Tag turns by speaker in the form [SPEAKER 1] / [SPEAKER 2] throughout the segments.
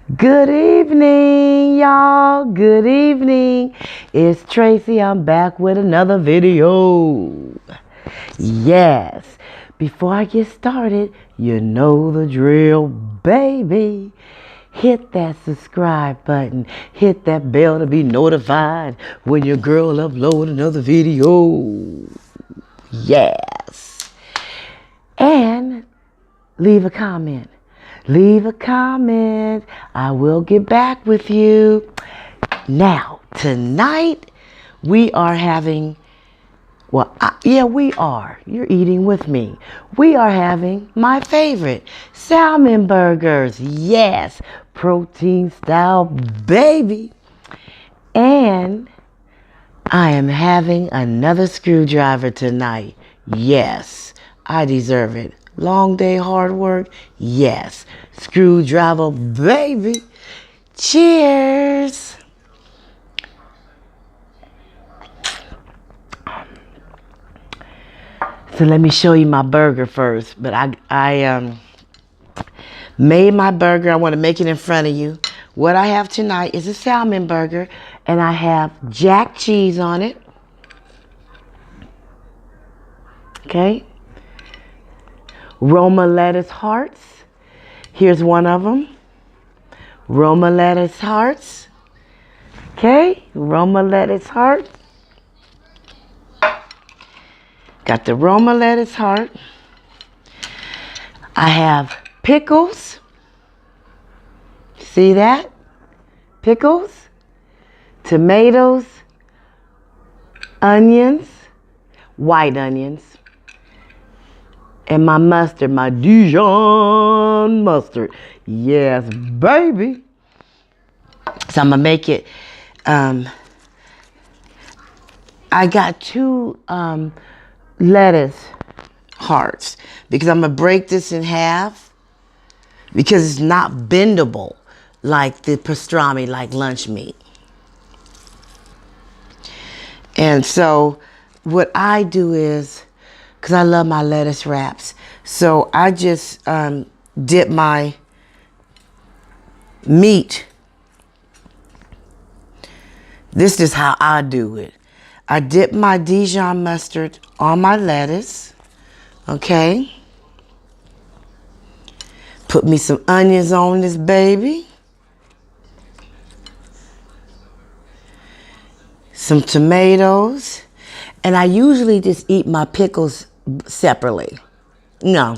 [SPEAKER 1] Good evening, y'all. Good evening. It's Tracy. I'm back with another video. Yes. Before I get started, you know the drill, baby. Hit that subscribe button. Hit that bell to be notified when your girl upload another video. Yes. And leave a comment. Leave a comment. I will get back with you. Now, tonight we are having, we are. You're eating with me. We are having my favorite, salmon burgers. Yes, protein style, baby. And I am having another screwdriver tonight. Yes, I deserve it. Long day, hard work? Yes. Screwdriver, baby. Cheers. So let me show you my burger first. But I made my burger. I want to make it in front of you. What I have tonight is a salmon burger. And I have jack cheese on it. Okay. Roma lettuce hearts. Here's one of them. Roma lettuce hearts. Okay, Roma lettuce heart. Got the Roma lettuce heart. I have pickles. See that? Pickles. Tomatoes. Onions. White onions. And my mustard, my Dijon mustard. Yes, baby. So I'm going to make it. I got two lettuce hearts because I'm going to break this in half because it's not bendable like the pastrami, like lunch meat. And so what I do is, because I love my lettuce wraps. So I just dip my meat. This is how I do it. I dip my Dijon mustard on my lettuce. Okay. Put me some onions on this baby. Some tomatoes. And I usually just eat my pickles separately. No.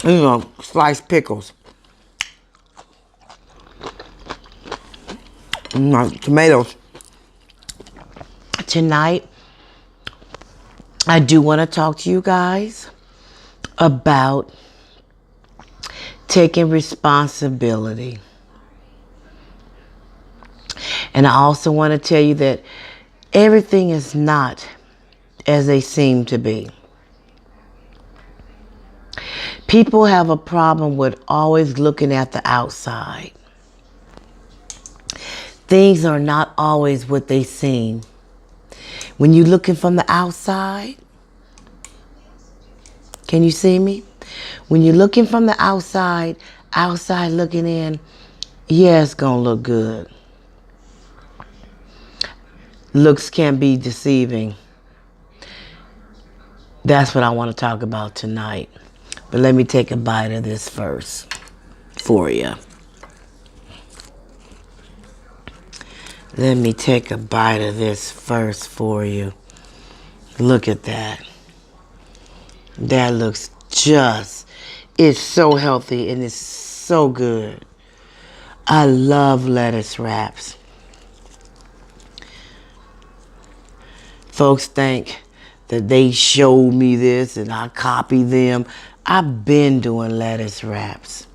[SPEAKER 1] You know, sliced pickles. Tomatoes. Tonight, I do want to talk to you guys about taking responsibility. And I also want to tell you that everything is not as they seem to be. People have a problem with always looking at the outside. Things are not always what they seem. When you're looking from the outside, can you see me? When you're looking from the outside looking in, yeah, it's going to look good. Looks can be deceiving. That's what I want to talk about tonight. But let me take a bite of this first for you. Let me take a bite of this first for you. Look at that. That looks it's so healthy and it's so good. I love lettuce wraps. Folks think that they showed me this and I copied them. I've been doing lettuce wraps.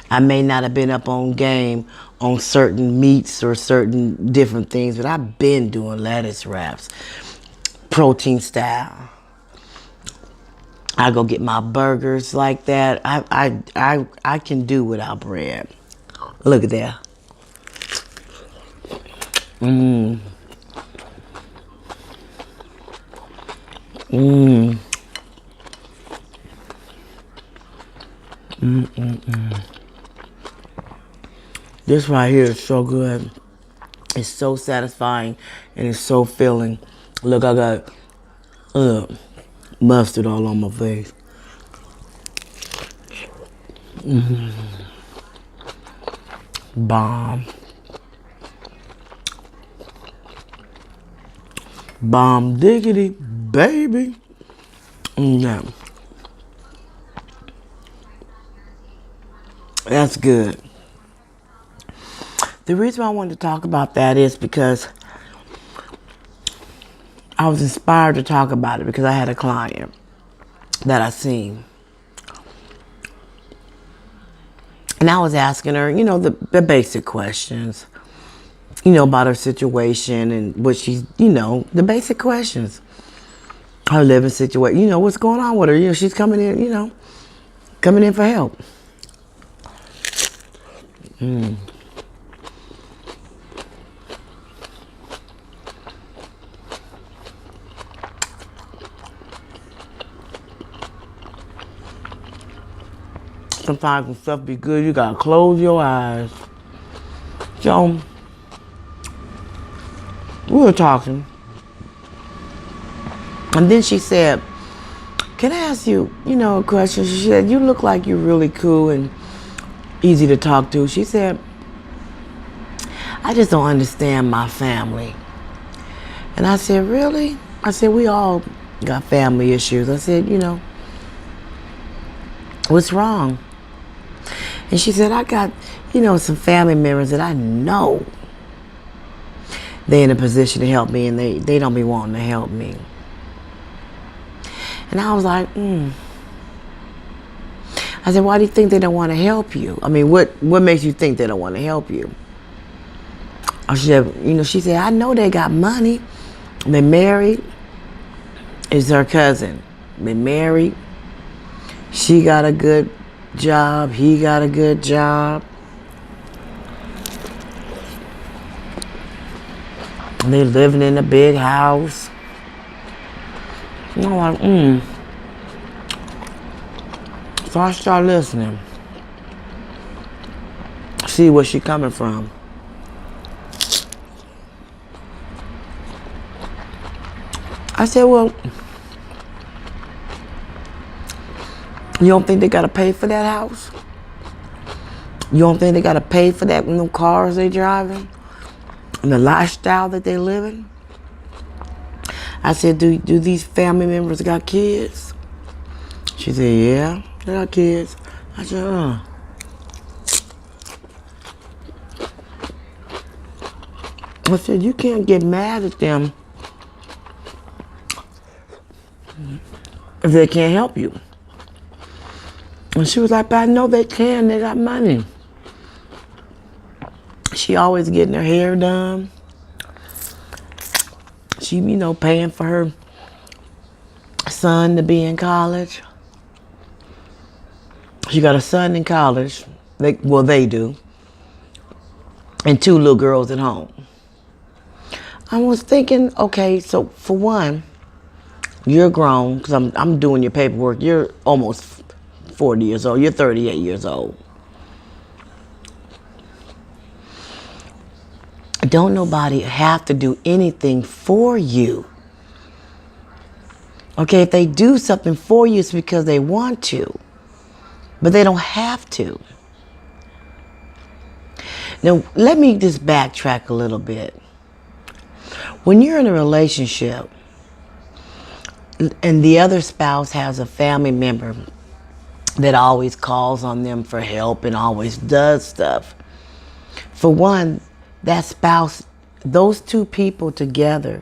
[SPEAKER 1] I may not have been up on game on certain meats or certain different things, but I've been doing lettuce wraps. Protein style. I go get my burgers like that. I can do without bread. Look at that. Mmm. Mmm. This right here is so good. It's so satisfying and it's so filling. Look, I got mustard all on my face. Bomb. Bomb diggity, baby. Yeah. That's good. The reason I wanted to talk about that is because I was inspired to talk about it because I had a client that I seen. And I was asking her, the basic questions, about her situation and what she's, the basic questions. Her living situation, what's going on with her. She's coming in, coming in for help. Sometimes when stuff be good, you gotta close your eyes. So, we were talking. And then she said, can I ask you, a question? She said, you look like you're really cool and easy to talk to. She said, I just don't understand my family. And I said, really? I said, we all got family issues. I said, what's wrong? And she said, I got, some family members that I know they're in a position to help me and they don't be wanting to help me. And I was like, I said, why do you think they don't want to help you? I mean, what makes you think they don't want to help you? She said, I know they got money. They're married. It's her cousin. They're married. She got a good job. He got a good job. They living in a big house. And I'm like, So I start listening. See where she coming from. I said, well, you don't think they gotta pay for that house? You don't think they gotta pay for that them cars they driving? And the lifestyle that they living? I said, do these family members got kids? She said, yeah, they got kids. I said, I said, you can't get mad at them if they can't help you. And she was like, but I know they can, they got money. She always getting her hair done. She, paying for her son to be in college. She got a son in college. They do. And 2 little girls at home. I was thinking, okay, so for one, you're grown, because I'm doing your paperwork. You're almost 40 years old. You're 38 years old. Don't nobody have to do anything for you. Okay, if they do something for you, it's because they want to. But they don't have to. Now, let me just backtrack a little bit. When you're in a relationship and the other spouse has a family member that always calls on them for help and always does stuff, for one, that spouse, those 2 people together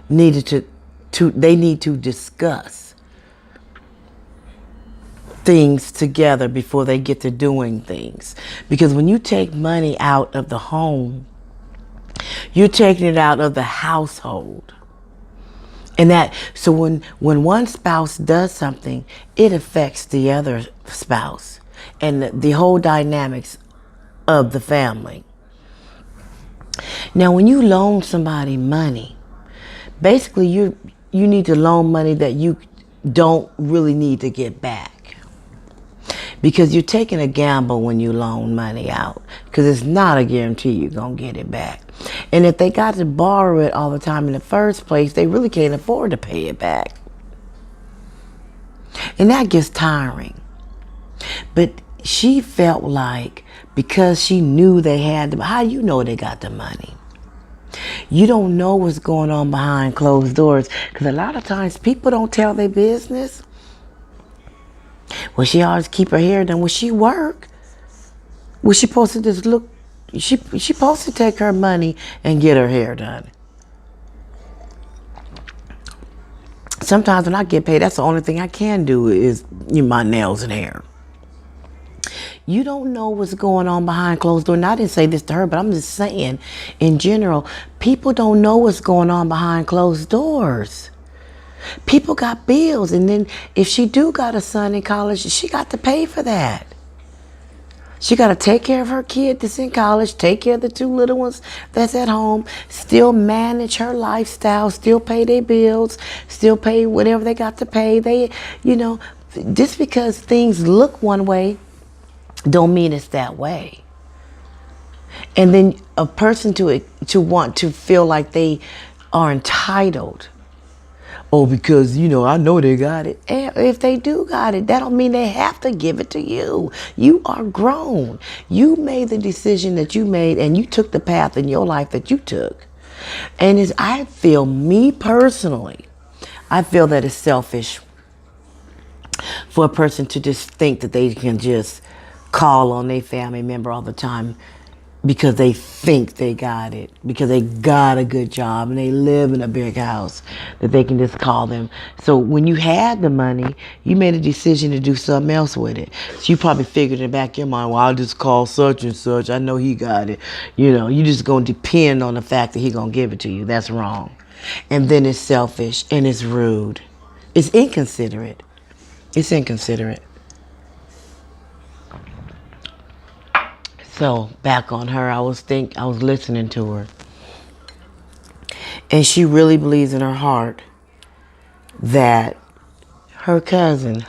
[SPEAKER 1] need to discuss things together before they get to doing things. Because when you take money out of the home, you're taking it out of the household. And so when one spouse does something, it affects the other spouse and the whole dynamics of the family. Now, when you loan somebody money, basically you need to loan money that you don't really need to get back. Because you're taking a gamble when you loan money out. Because it's not a guarantee you're going to get it back. And if they got to borrow it all the time in the first place, they really can't afford to pay it back. And that gets tiring. But she felt like because she knew they had the, how you know they got the money? You don't know what's going on behind closed doors. Because a lot of times people don't tell their business. Well, she always keep her hair done. When she work, was she supposed to just look? She supposed to take her money and get her hair done. Sometimes when I get paid, that's the only thing I can do is my nails and hair. You don't know what's going on behind closed doors. And I didn't say this to her, but I'm just saying, in general, people don't know what's going on behind closed doors. People got bills, and then if she do got a son in college, she got to pay for that. She got to take care of her kid that's in college, take care of the two little ones that's at home, still manage her lifestyle, still pay their bills, still pay whatever they got to pay. They, just because things look one way, don't mean it's that way. And then a person to want to feel like they are entitled. Oh, because, I know they got it. And if they do got it, that don't mean they have to give it to you. You are grown. You made the decision that you made, and you took the path in your life that you took. And I feel, me personally, I feel that it's selfish for a person to just think that they can just call on their family member all the time because they think they got it, because they got a good job and they live in a big house, that they can just call them. So when you had the money, you made a decision to do something else with it. So you probably figured in the back of your mind, well, I'll just call such and such. I know he got it. You just going to depend on the fact that he going to give it to you. That's wrong. And then it's selfish and it's rude. It's inconsiderate. It's inconsiderate. So back on her, I was listening to her. And she really believes in her heart that her cousin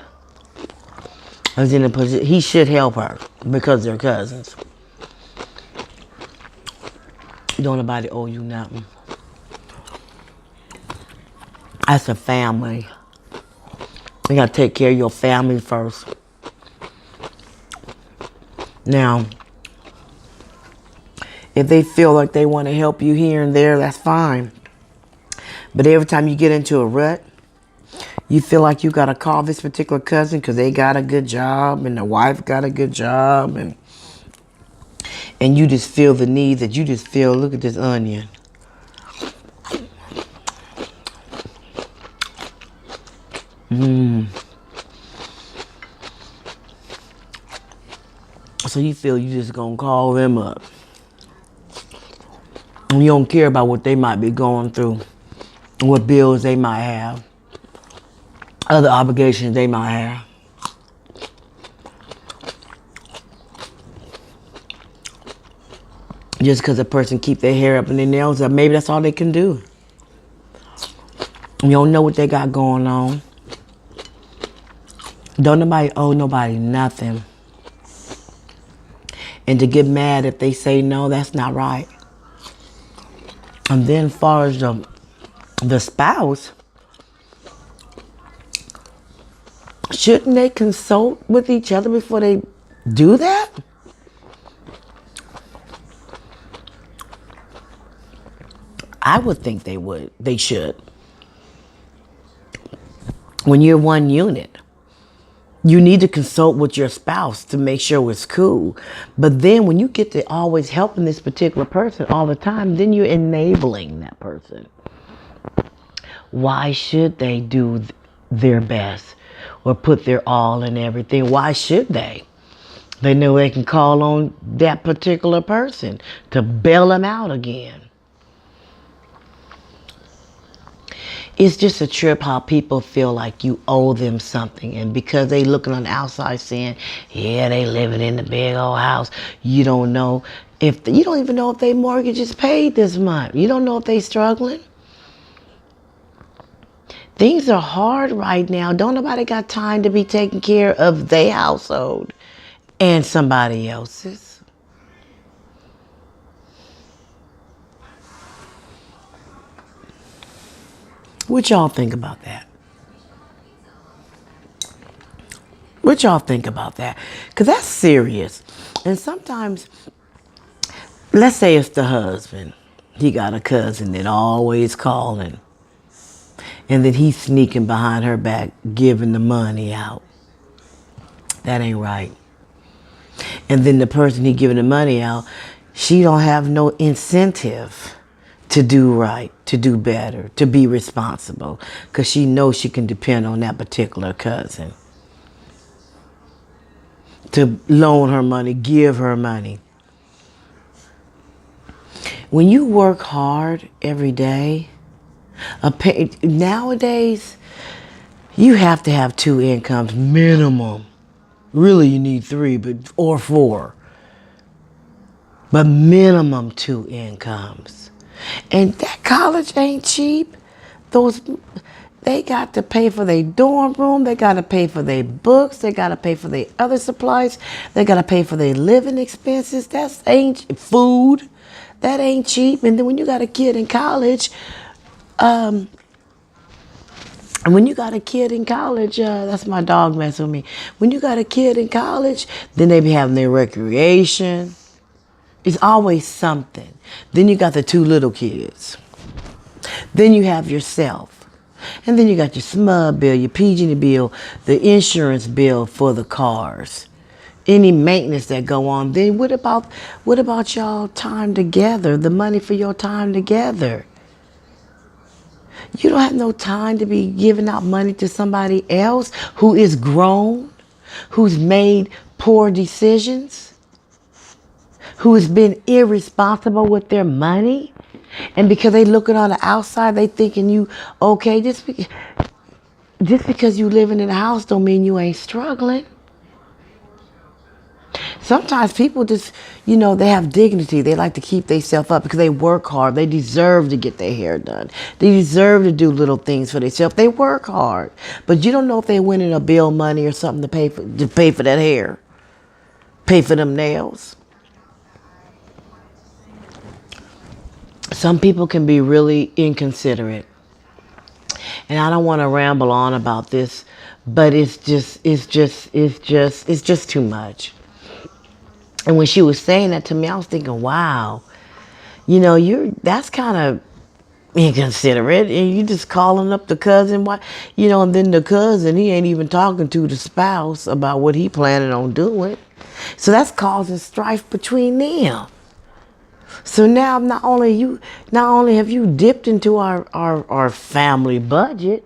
[SPEAKER 1] is in a position, he should help her because they're cousins. Don't nobody owe you nothing. That's a family. You gotta take care of your family first. Now, if they feel like they want to help you here and there, that's fine. But every time you get into a rut, you feel like you got to call this particular cousin because they got a good job and the wife got a good job. And you just feel the need that you just feel, look at this onion. So you feel you just going to call them up. And you don't care about what they might be going through, what bills they might have, other obligations they might have. Just because a person keep their hair up and their nails up, maybe that's all they can do. You don't know what they got going on. Don't nobody owe nobody nothing. And to get mad if they say no, that's not right. And then as far as the spouse, shouldn't they consult with each other before they do that? I would think they would. They should. When you're one unit, you need to consult with your spouse to make sure it's cool. But then when you get to always helping this particular person all the time, then you're enabling that person. Why should they do their best or put their all in everything? Why should they? They know they can call on that particular person to bail them out again. It's just a trip how people feel like you owe them something. And because they looking on the outside saying, yeah, they living in the big old house. You don't know if, you don't even know if their mortgage is paid this month. You don't know if they struggling. Things are hard right now. Don't nobody got time to be taking care of their household. and somebody else's. What y'all think about that? What y'all think about that? Because that's serious. And sometimes, let's say it's the husband. He got a cousin that always calling. And then he's sneaking behind her back, giving the money out. That ain't right. And then the person he giving the money out, she don't have no incentive to do right, to do better, to be responsible. Because she knows she can depend on that particular cousin to loan her money, give her money. When you work hard every day, nowadays, you have to have 2 incomes minimum. Really, you need 3, or 4. But minimum 2 incomes. And that college ain't cheap. They got to pay for their dorm room. They got to pay for their books. They got to pay for their other supplies. They got to pay for their living expenses. That's ain't food. That ain't cheap. And then when you got a kid in college, that's my dog messing with me. When you got a kid in college, then they be having their recreation. It's always something. Then you got the 2 little kids. Then you have yourself. And then you got your SMUD bill, your PG&E bill, the insurance bill for the cars. Any maintenance that go on. Then what about y'all time together? The money for your time together. You don't have no time to be giving out money to somebody else who is grown, who's made poor decisions, who has been irresponsible with their money. And because they looking on the outside, they thinking you okay. Just because you living in a house don't mean you ain't struggling. Sometimes people just, they have dignity. They like to keep themselves up because they work hard. They deserve to get their hair done. They deserve to do little things for themselves. They work hard. But you don't know if they winning a bill money or something to pay for that hair. Pay for them nails. Some people can be really inconsiderate. And I don't want to ramble on about this, but it's just too much. And when she was saying that to me, I was thinking, wow, that's kind of inconsiderate. And you just calling up the cousin, and then the cousin, he ain't even talking to the spouse about what he planning on doing. So that's causing strife between them. So now not only have you dipped into our family budget,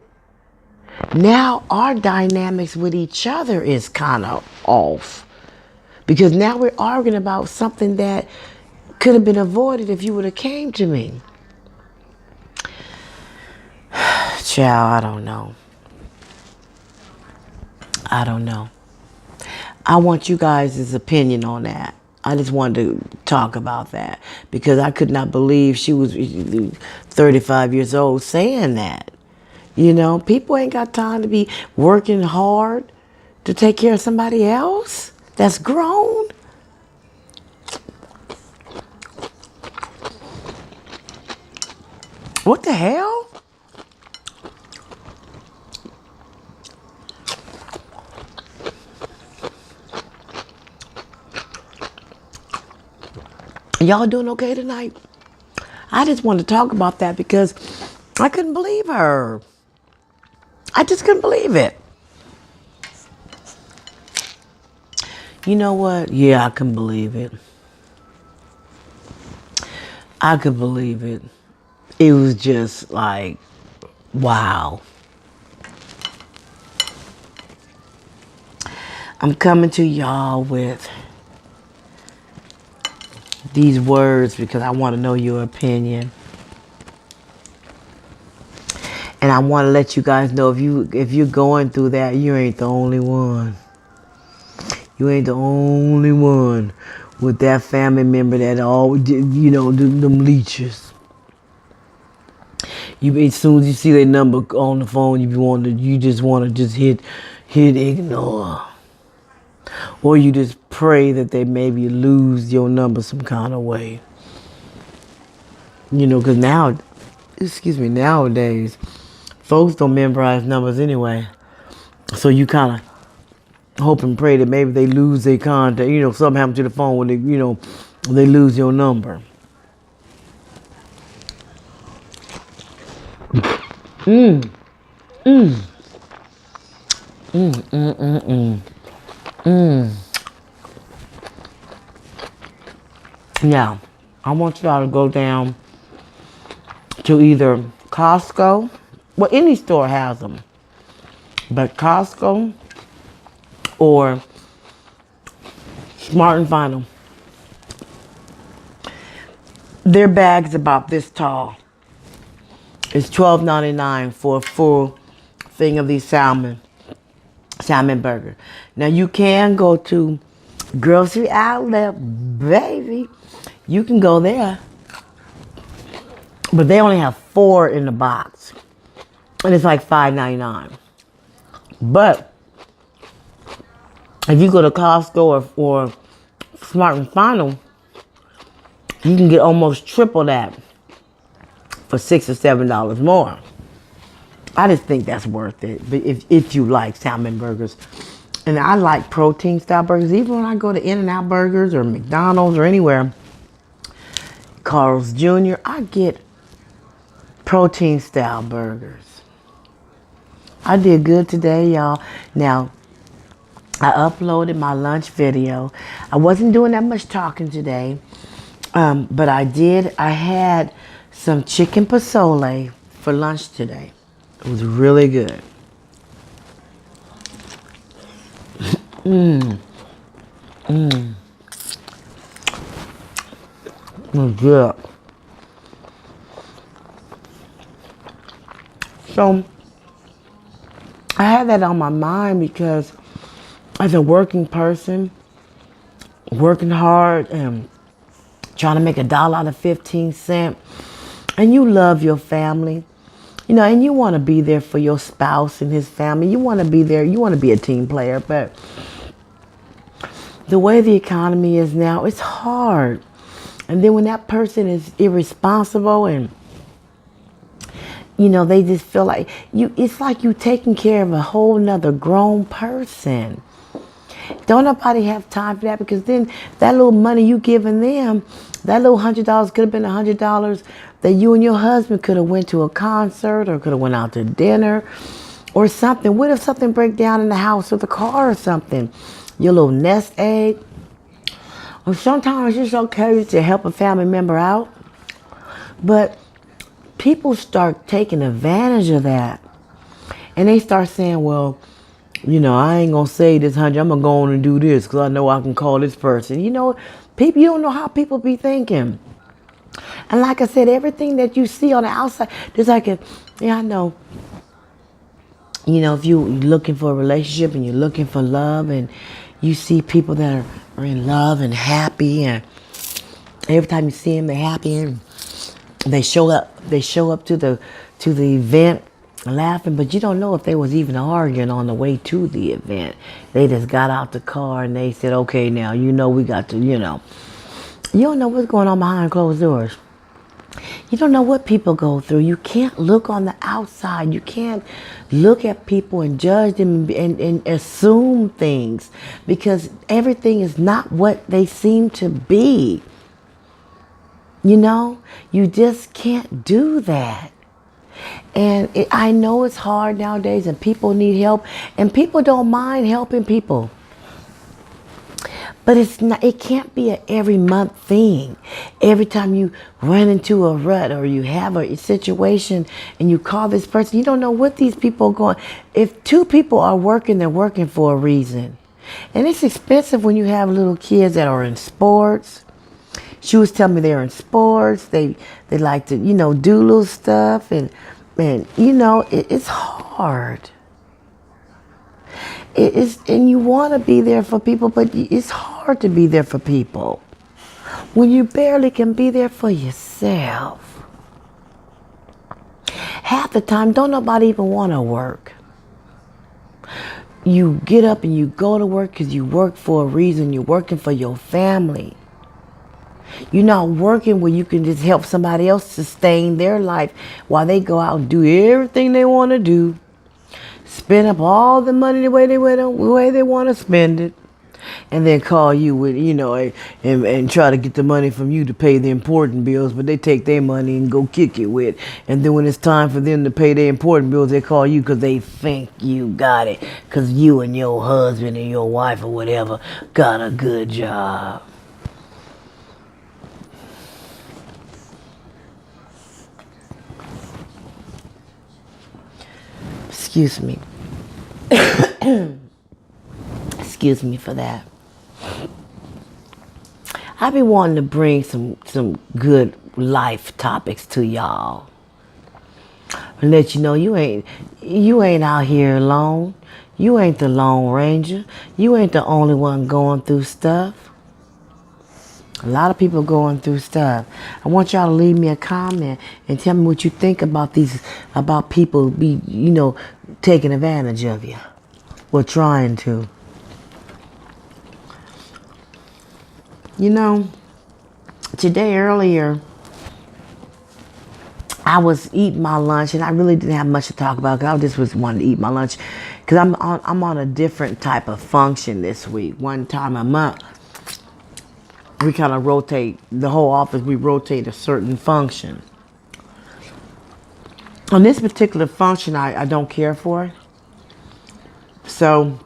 [SPEAKER 1] now our dynamics with each other is kind of off. Because now we're arguing about something that could have been avoided if you would have came to me. Child, I don't know. I want you guys' opinion on that. I just wanted to talk about that because I could not believe she was 35 years old saying that. People ain't got time to be working hard to take care of somebody else that's grown. What the hell? Y'all doing okay tonight? I just wanted to talk about that because I couldn't believe her. I just couldn't believe it. You know what? Yeah, I can believe it. I could believe it. It was just like, wow. I'm coming to y'all with these words because I want to know your opinion. And I want to let you guys know if you're going through that, you ain't the only one. You ain't the only one with that family member that always, them leeches. As soon as you see their number on the phone, you just want to hit ignore. Or you just pray that they maybe lose your number some kind of way. You know, because nowadays, folks don't memorize numbers anyway. So you kind of hope and pray that maybe they lose their contact. You know, something happens to the phone when they lose your number. Mm. Mm. Mm. Mm. Mm. Mm. Mm. Now, I want y'all to go down to either Costco, well, any store has them, but Costco or Smart and Final. Their bag's about this tall. It's $12.99 for a full thing of these salmon burger. Now you can go to Grocery Outlet, baby. You can go there. But they only have 4 in the box. And it's like $5.99. But if you go to Costco or Smart and Final, you can get almost triple that for $6 or $7 more. I just think that's worth it. But if you like salmon burgers. And I like protein style burgers. Even when I go to In-N-Out Burgers or McDonald's or anywhere, Carl's Jr., I get protein style burgers. I did good today, y'all. Now, I uploaded my lunch video. I wasn't doing that much talking today, but I had some chicken pozole for lunch today. It was really good. It was good. So, I had that on my mind because as a working person, working hard and trying to make $1 out of 15 cents, and you love your family, and you want to be there for your spouse and his family. You want to be there. You want to be a team player, but the way the economy is now, it's hard. And then when that person is irresponsible and they just feel like it's like you taking care of a whole nother grown person. Don't nobody have time for that, because then that little money you giving them, that little $100 could have been $100 that you and your husband could have went to a concert or could have went out to dinner or something. What if something break down in the house or the car or something? Your little nest egg. Or sometimes it's okay to help a family member out, but people start taking advantage of that. And they start saying, well, I ain't going to save this 100. I'm going to go on and do this because I know I can call this person. People, you don't know how people be thinking. And like I said, everything that you see on the outside, there's like I know. If you're looking for a relationship and you're looking for love and you see people that are in love and happy, and every time you see them, they're happy and they show up to the event laughing, but you don't know if they was even arguing on the way to the event. They just got out the car and they said, okay, now, we got to, you don't know what's going on behind closed doors. You don't know what people go through. You can't look on the outside. You can't look at people and judge them and assume things, because everything is not what they seem to be. You just can't do that. And I know it's hard nowadays and people need help and people don't mind helping people. But it can't be an every month thing. Every time you run into a rut or you have a situation and you call this person, you don't know what these people are going. If 2 people are working, they're working for a reason. And it's expensive when you have little kids that are in sports. She was telling me they're in sports. They like to, do little stuff. And it's hard. And you want to be there for people, but it's hard to be there for people when you barely can be there for yourself. Half the time, don't nobody even want to work. you get up and you go to work because you work for a reason. You're working for your family. You're not working where you can just help somebody else sustain their life while they go out and do everything they want to do. Spend up all the money the way they want to spend it. And then call you with, and try to get the money from you to pay the important bills, but they take their money and go kick it with. And then when it's time for them to pay their important bills, they call you because they think you got it. Because you and your husband and your wife or whatever got a good job. Excuse me. Excuse me for that. I be wanting to bring some good life topics to y'all. And let you know you ain't out here alone. You ain't the Lone Ranger. You ain't the only one going through stuff. A lot of people going through stuff. I want y'all to leave me a comment and tell me what you think about people taking advantage of you. Or trying to. Today earlier, I was eating my lunch, and I really didn't have much to talk about because I just was wanting to eat my lunch because I'm on a different type of function this week. One time a month, we kind of rotate the whole office. We rotate a certain function. On this particular function, I don't care for it. So,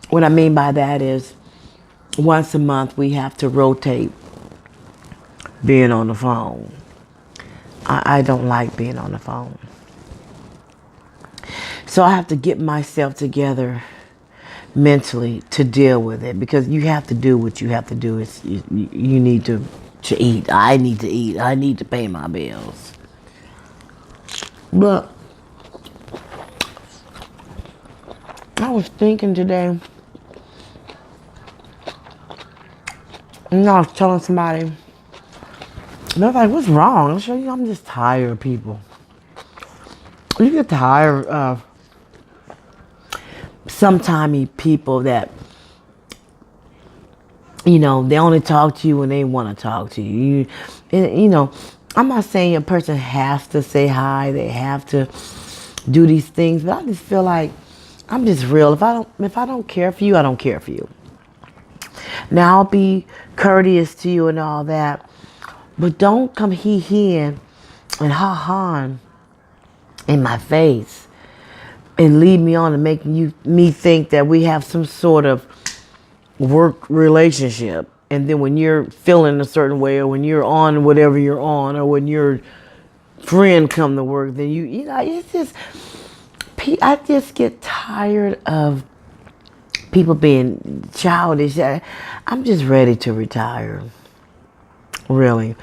[SPEAKER 1] what I mean by that is, once a month, we have to rotate being on the phone. I don't like being on the phone. So I have to get myself together mentally to deal with it because you have to do what you have to do. You need to eat. I need to eat. I need to pay my bills. But I was thinking today, and I was telling somebody, and I was like, what's wrong? I'm just tired of people. You get tired of sometimes people that, they only talk to you when they want to talk to you. I'm not saying a person has to say hi, they have to do these things, but I just feel like I'm just real. If I don't care for you, I don't care for you. Now I'll be courteous to you and all that, but don't come and ha-ha in my face and lead me on and make me think that we have some sort of work relationship. And then when you're feeling a certain way, or when you're on whatever you're on, or when your friend come to work, then it's just, I just get tired of people being childish. I'm just ready to retire. Really.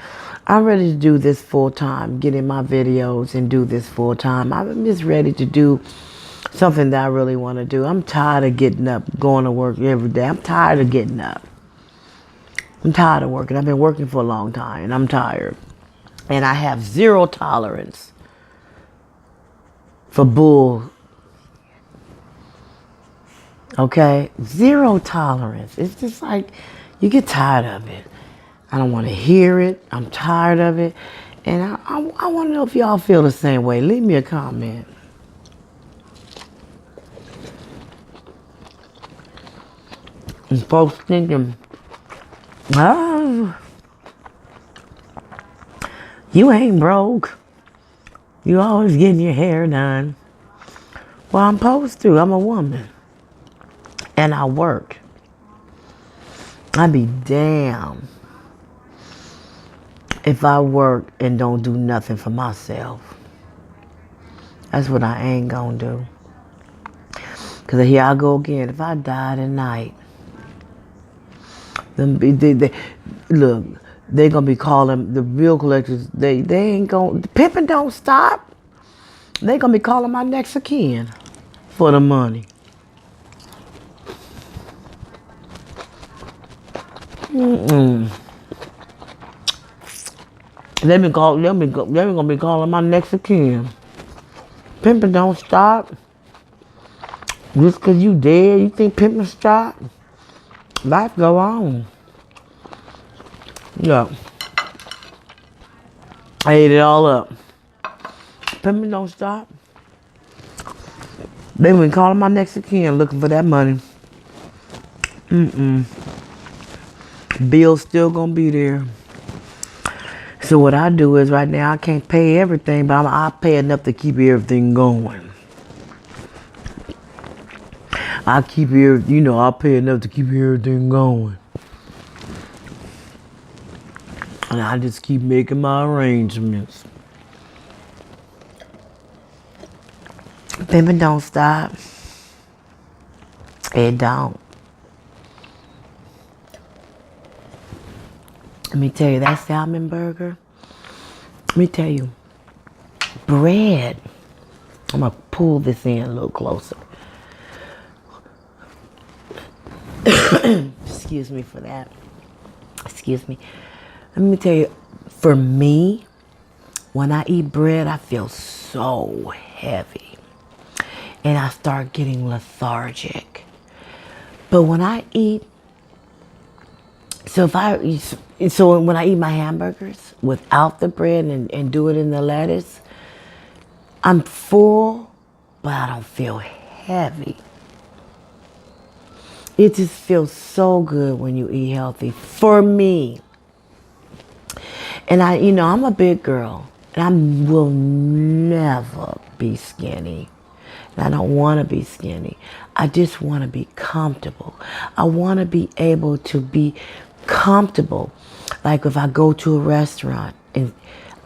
[SPEAKER 1] I'm ready to do this full time, get in my videos and do this full time. I'm just ready to do something that I really want to do. I'm tired of getting up, going to work every day. I'm tired of getting up. I'm tired of working. I've been working for a long time, and I'm tired. And I have zero tolerance for bull. Okay? Zero tolerance. It's just like, you get tired of it. I don't want to hear it. I'm tired of it. And I want to know if y'all feel the same way. Leave me a comment. And folks thinking, oh, you ain't broke. You always getting your hair done. Well, I'm supposed to. I'm a woman. And I work. I'd be damned if I work and don't do nothing for myself. That's what I ain't gonna do. Because here I go again. If I die tonight, look, they're going to be calling the bill collectors. They ain't going to, pimping don't stop. They're going to be calling my next of kin for the money. They're going to be calling my next of kin. Pimping don't stop. Just because you dead, you think pimping stop? Life go on. Yeah. I ate it all up. Pimping don't stop. They been calling my next of kin looking for that money. Bill's still gonna be there. So what I do is right now I can't pay everything, but I pay enough to keep everything going. I'll pay enough to keep everything going. And I just keep making my arrangements. Pimping don't stop. It don't. Let me tell you, that salmon burger, let me tell you, bread. I'm going to pull this in a little closer. Excuse me for that. Excuse me. Let me tell you, for me, when I eat bread, I feel so heavy. And I start getting lethargic. But when I eat, when I eat my hamburgers without the bread and do it in the lettuce, I'm full, but I don't feel heavy. It just feels so good when you eat healthy, for me. And I'm a big girl, and I will never be skinny. And I don't want to be skinny. I just want to be comfortable. I want to be able to be comfortable. Like if I go to a restaurant, and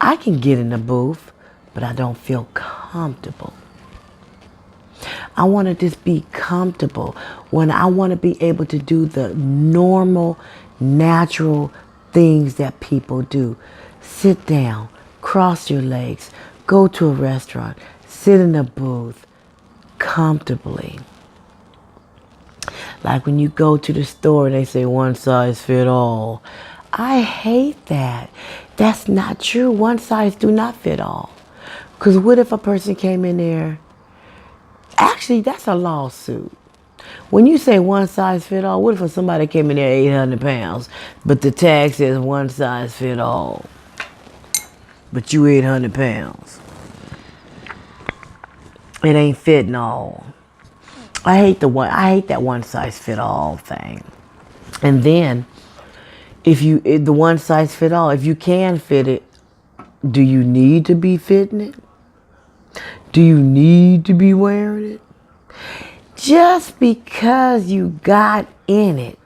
[SPEAKER 1] I can get in the booth, but I don't feel comfortable. I want to just be comfortable. When I want to be able to do the normal, natural things that people do. Sit down, cross your legs, go to a restaurant, sit in a booth comfortably. Like when you go to the store and they say one size fit all. I hate that. That's not true. One size do not fit all. Because what if a person came in there? Actually, that's a lawsuit. When you say one size fit all, what if somebody came in there 800 pounds, but the tag says one size fit all, but you 800 pounds? It ain't fitting all. I hate that one size fit all thing. And then, the one size fit all, if you can fit it, do you need to be fitting it? Do you need to be wearing it? Just because you got in it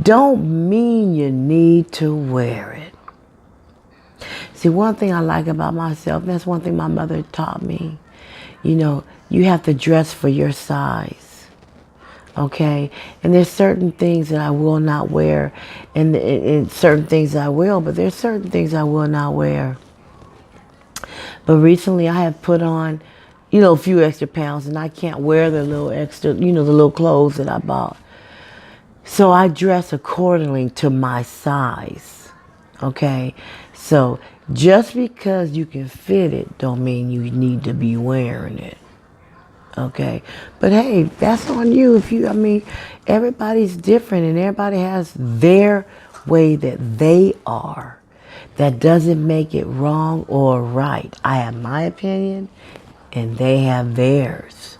[SPEAKER 1] don't mean you need to wear it. See, one thing I like about myself, and that's one thing my mother taught me, you have to dress for your size, okay? And there's certain things that I will not wear, and certain things I will, but there's certain things I will not wear. But recently I have put on, a few extra pounds, and I can't wear the little extra, the little clothes that I bought. So I dress accordingly to my size, okay? So just because you can fit it don't mean you need to be wearing it, okay? But hey, that's on you. Everybody's different, and everybody has their way that they are. That doesn't make it wrong or right. I have my opinion, and they have theirs.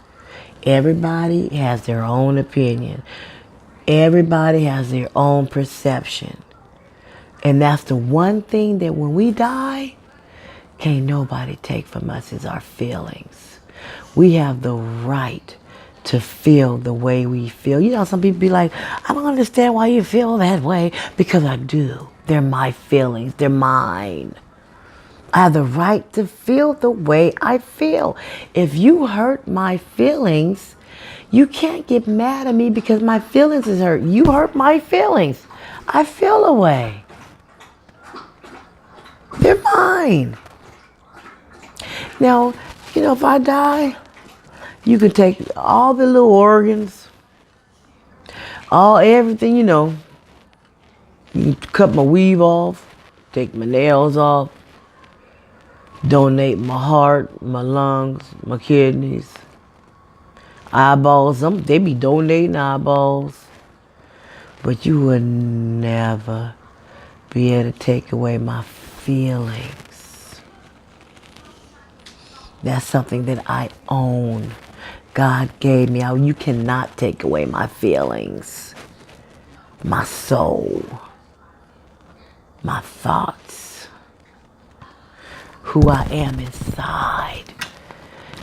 [SPEAKER 1] Everybody has their own opinion. Everybody has their own perception. And that's the one thing that when we die, can't nobody take from us is our feelings. We have the right to feel the way we feel. Some people be like, I don't understand why you feel that way. Because I do. They're my feelings. They're mine. I have the right to feel the way I feel. If you hurt my feelings, you can't get mad at me because my feelings is hurt. You hurt my feelings. I feel a way. They're mine. Now, if I die, you can take all the little organs, everything, You can cut my weave off, take my nails off, donate my heart, my lungs, my kidneys, Eyeballs, they be donating eyeballs. But you would never be able to take away my feelings. That's something that I own. God gave me. You cannot take away my feelings, my soul, my thoughts, who I am inside.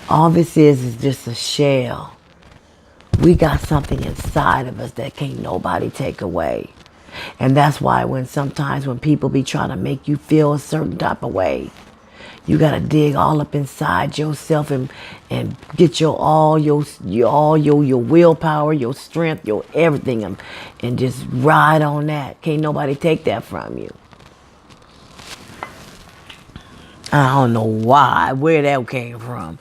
[SPEAKER 1] All this is just a shell. We got something inside of us that can't nobody take away. And that's why sometimes when people be trying to make you feel a certain type of way, you gotta dig all up inside yourself and get all your willpower, your strength, your everything, and just ride on that. Can't nobody take that from you. I don't know where that came from.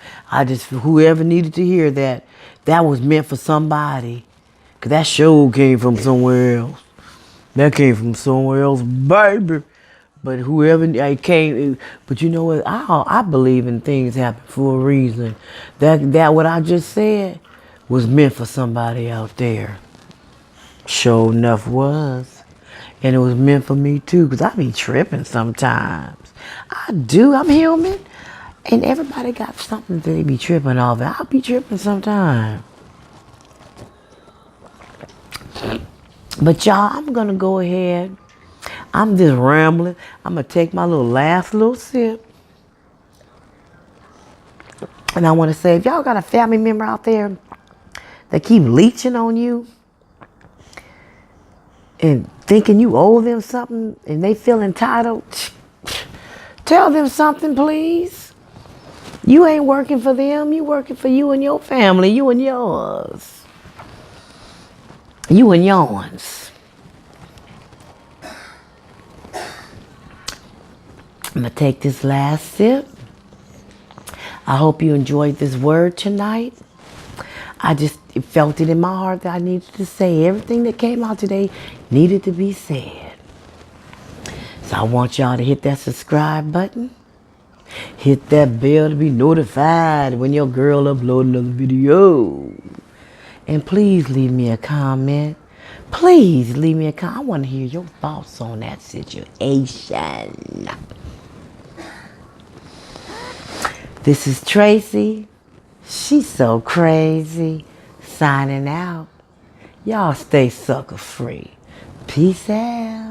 [SPEAKER 1] Whoever needed to hear that, that was meant for somebody. Cause that show came from somewhere else. That came from somewhere else, baby. But whoever I came, but you know what? I believe in things happen for a reason. That what I just said was meant for somebody out there. Sure enough was. And it was meant for me too, because I be tripping sometimes. I do. I'm human. And everybody got something that they be tripping off. I'll be tripping sometimes. But y'all, I'm going to go ahead. I'm just rambling. I'm going to take my last little sip. And I want to say, if y'all got a family member out there that keep leeching on you and thinking you owe them something and they feel entitled, tell them something, please. You ain't working for them. You working for you and your family. You and yours. You and yours. I'm going to take this last sip. I hope you enjoyed this word tonight. I just felt it in my heart that I needed to say. Everything that came out today needed to be said. So I want y'all to hit that subscribe button. Hit that bell to be notified when your girl upload another video. And please leave me a comment. Please leave me a comment. I want to hear your thoughts on that situation. This is Tracy. She's so crazy. Signing out. Y'all stay sucker free. Peace out.